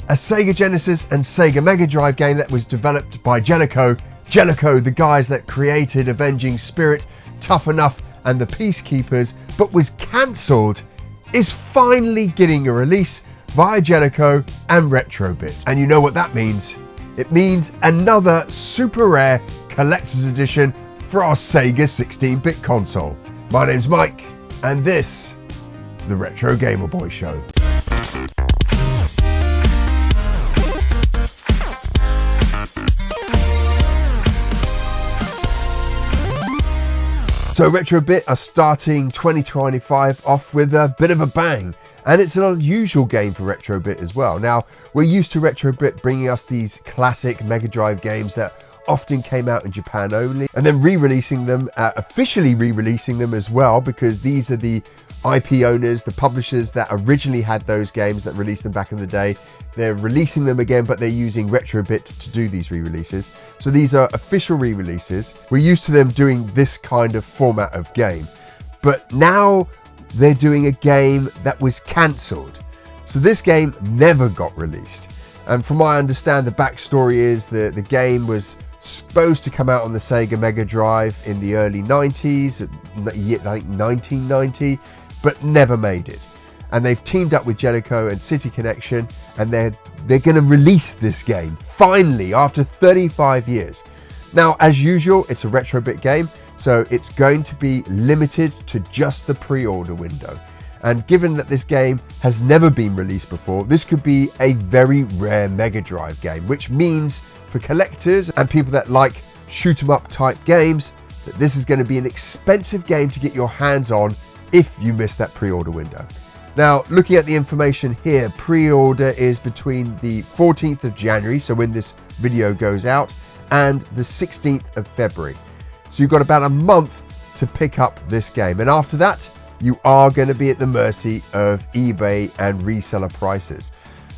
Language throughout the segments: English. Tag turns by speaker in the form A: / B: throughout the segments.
A: a Sega Genesis and Sega Mega Drive game that was developed by Jaleco. Jaleco, the guys that created Avenging Spirit, Tough Enough and the Peacekeepers, but was cancelled, is finally getting a release via Jaleco and Retrobit. And you know what that means? It means another super rare collector's edition for our Sega 16-bit console. My name's Mike, and this is the Retro Gamer Boy Show. So Retrobit are starting 2025 off with a bit of a bang, and it's an unusual game for Retrobit as well. Now, we're used to Retrobit bringing us these classic Mega Drive games that often came out in Japan only, and then re-releasing them, officially re-releasing them as well, because these are the IP owners, the publishers that originally had those games that released them back in the day. They're releasing them again, but they're using Retrobit to do these re-releases. So these are official re-releases. We're used to them doing this kind of format of game, but now they're doing a game that was cancelled. So this game never got released. And from what I understand, the backstory is that the game was supposed to come out on the Sega Mega Drive in the early 90s, I think 1990, but never made it. And they've teamed up with Jaleco and City Connection, and they're going to release this game finally after 35 years. Now, as usual, it's a Retrobit game, so it's going to be limited to just the pre-order window. And given that this game has never been released before, this could be a very rare Mega Drive game, which means for collectors and people that like shoot 'em up type games, that this is going to be an expensive game to get your hands on if you miss that pre-order window. Now, looking at the information here, pre-order is between the 14th of January, so when this video goes out, and the 16th of February. So you've got about a month to pick up this game. And after that, you are going to be at the mercy of eBay and reseller prices.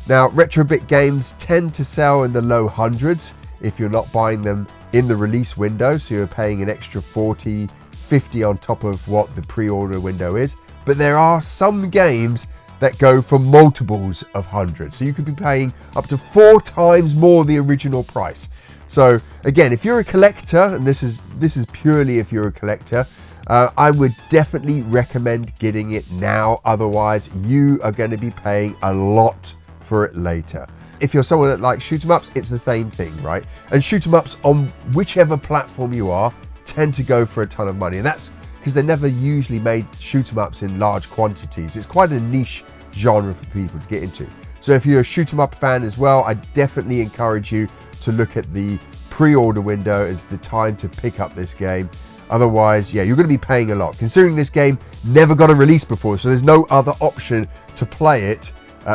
A: Now, Retrobit games tend to sell in the low hundreds if you're not buying them in the release window, so you're paying an extra 40, 50 on top of what the pre-order window is. But there are some games that go for multiples of hundreds, so you could be paying up to 4 times more the original price. So again, if you're a collector, and this is purely if you're a collector, I would definitely recommend getting it now. Otherwise, you are going to be paying a lot for it later. If you're someone that likes shoot 'em ups, it's the same thing, right? And shoot 'em ups on whichever platform you are tend to go for a ton of money, and that's because they never usually made shoot 'em ups in large quantities. It's quite a niche genre for people to get into. So if you're a shoot 'em up fan as well, I definitely encourage you to look at the pre-order window as the time to pick up this game. Otherwise, yeah, you're going to be paying a lot. Considering this game never got a release before, so there's no other option to play it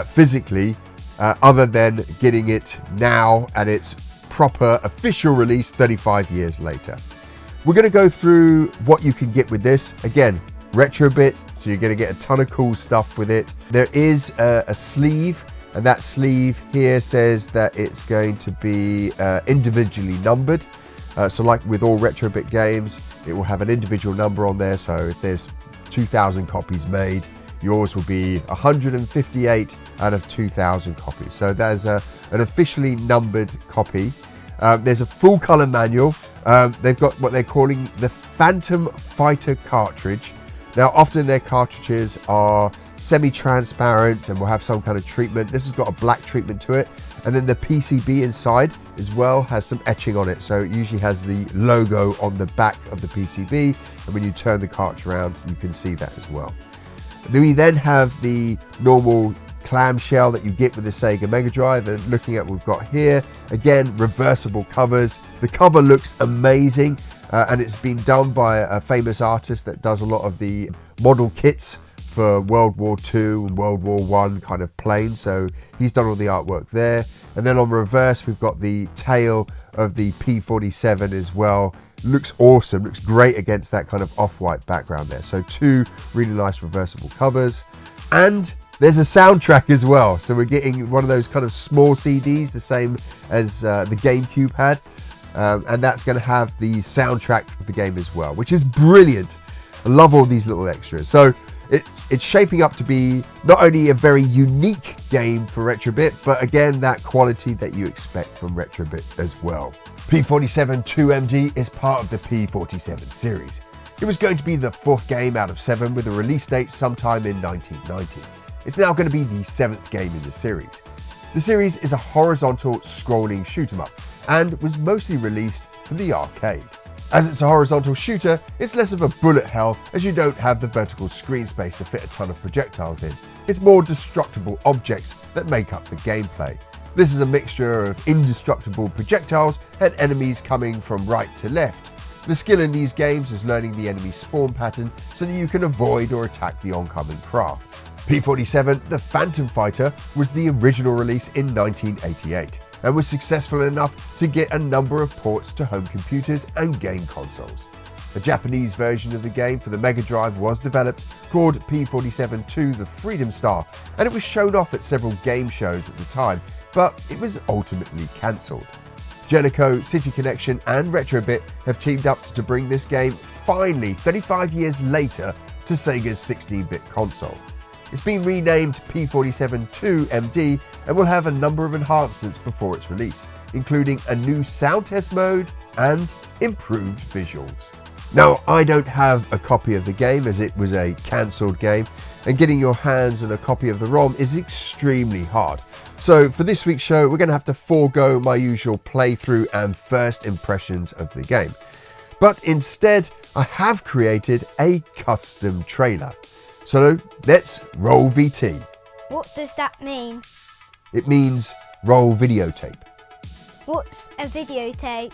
A: physically other than getting it now at its proper official release 35 years later. We're going to go through what you can get with this. Again, Retrobit, so you're going to get a ton of cool stuff with it. There is a sleeve, and that sleeve here says that it's going to be individually numbered. So like with all Retrobit games, it will have an individual number on there. So if there's 2,000 copies made, yours will be 158 out of 2,000 copies. So there's an officially numbered copy. There's a full color manual. They've got what they're calling the Phantom Fighter cartridge. Now, often their cartridges are semi-transparent and will have some kind of treatment. This has got a black treatment to it. And then the PCB inside as well has some etching on it. So it usually has the logo on the back of the PCB. And when you turn the cartridge around, you can see that as well. We then have the normal clamshell that you get with the Sega Mega Drive, and looking at what we've got here, again, reversible covers. The cover looks amazing, and it's been done by a famous artist that does a lot of the model kits for World War II and World War I kind of planes, so he's done all the artwork there. And then on reverse, we've got the tail of the P-47 as well. Looks awesome, looks great against that kind of off-white background there. So 2 really nice reversible covers. And there's a soundtrack as well. So we're getting one of those kind of small CDs, the same as the GameCube had. And that's going to have the soundtrack of the game as well, which is brilliant. I love all these little extras. So It's shaping up to be not only a very unique game for Retrobit, but again, that quality that you expect from Retrobit as well. 𝗵𝗺𝗺𝗃2𝗪𝗃 is part of the 𝗵47 series. It was going to be the 4th game out of 7 with a release date sometime in 1990. It's now going to be the 7th game in the series. The series is a horizontal scrolling shoot 'em up and was mostly released for the arcade. As it's a horizontal shooter, it's less of a bullet hell as you don't have the vertical screen space to fit a ton of projectiles in. It's more destructible objects that make up the gameplay. This is a mixture of indestructible projectiles and enemies coming from right to left. The skill in these games is learning the enemy spawn pattern so that you can avoid or attack the oncoming craft. 𝗵47, the Phantom Fighter, was the original release in 1988 and was successful enough to get a number of ports to home computers and game consoles. A Japanese version of the game for the Mega Drive was developed, called 𝗵47-2 The Freedom Star, and it was shown off at several game shows at the time, but it was ultimately cancelled. Jaleco, City Connection and Retrobit have teamed up to bring this game finally 35 years later to Sega's 16-bit console. It's been renamed 𝗵47-2MD and will have a number of enhancements before its release, including a new sound test mode and improved visuals. Now, I don't have a copy of the game as it was a cancelled game, and getting your hands on a copy of the ROM is extremely hard. So for this week's show, we're going to have to forego my usual playthrough and first impressions of the game. But instead, I have created a custom trailer. So let's roll VT.
B: What does that mean?
A: It means roll videotape.
B: What's a videotape?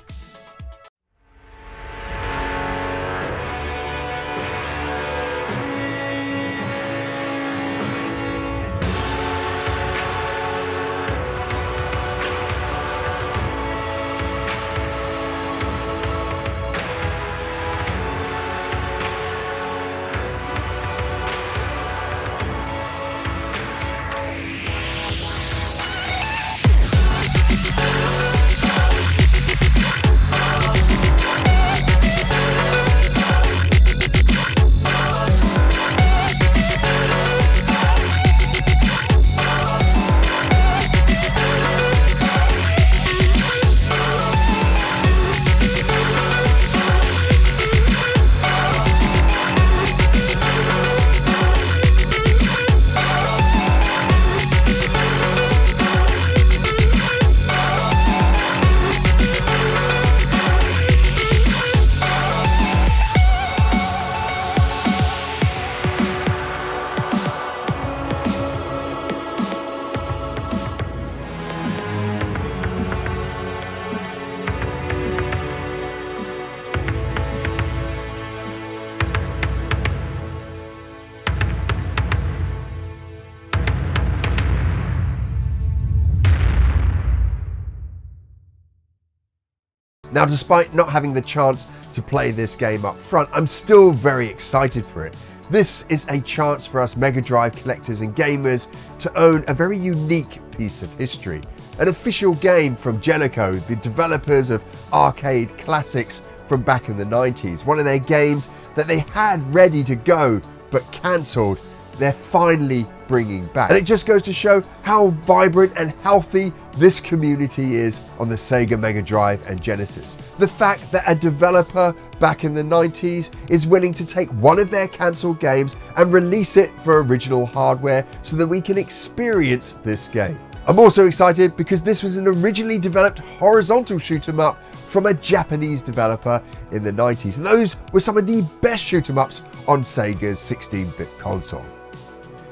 A: Now, despite not having the chance to play this game up front, I'm still very excited for it. This is a chance for us Mega Drive collectors and gamers to own a very unique piece of history. An official game from Jaleco, the developers of arcade classics from back in the 90s. One of their games that they had ready to go but cancelled, they're finally bringing back. And it just goes to show how vibrant and healthy this community is on the Sega Mega Drive and Genesis. The fact that a developer back in the 90s is willing to take one of their cancelled games and release it for original hardware so that we can experience this game. I'm also excited because this was an originally developed horizontal shoot 'em up from a Japanese developer in the 90s, and those were some of the best shoot 'em ups on Sega's 16-bit console.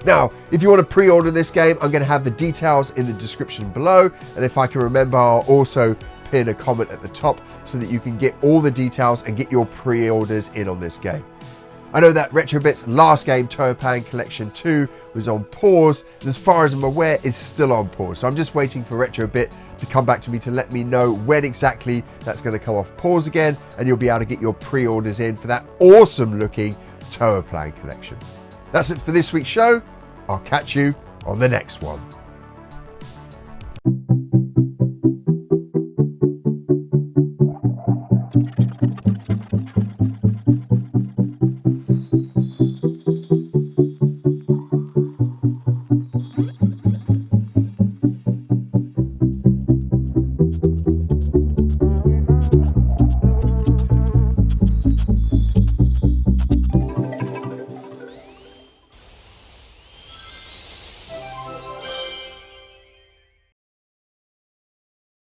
A: Now, if you want to pre-order this game, I'm going to have the details in the description below, and if I can remember, I'll also pin a comment at the top so that you can get all the details and get your pre-orders in on this game. I know that Retrobit's last game, 𝗃𝗃𝗃 Collection 2, was on pause, and as far as I'm aware, is still on pause. So I'm just waiting for Retrobit to come back to me to let me know when exactly that's going to come off pause again, and you'll be able to get your pre-orders in for that awesome looking 𝗃𝗃𝗃 collection. That's it for this week's show. I'll catch you on the next one.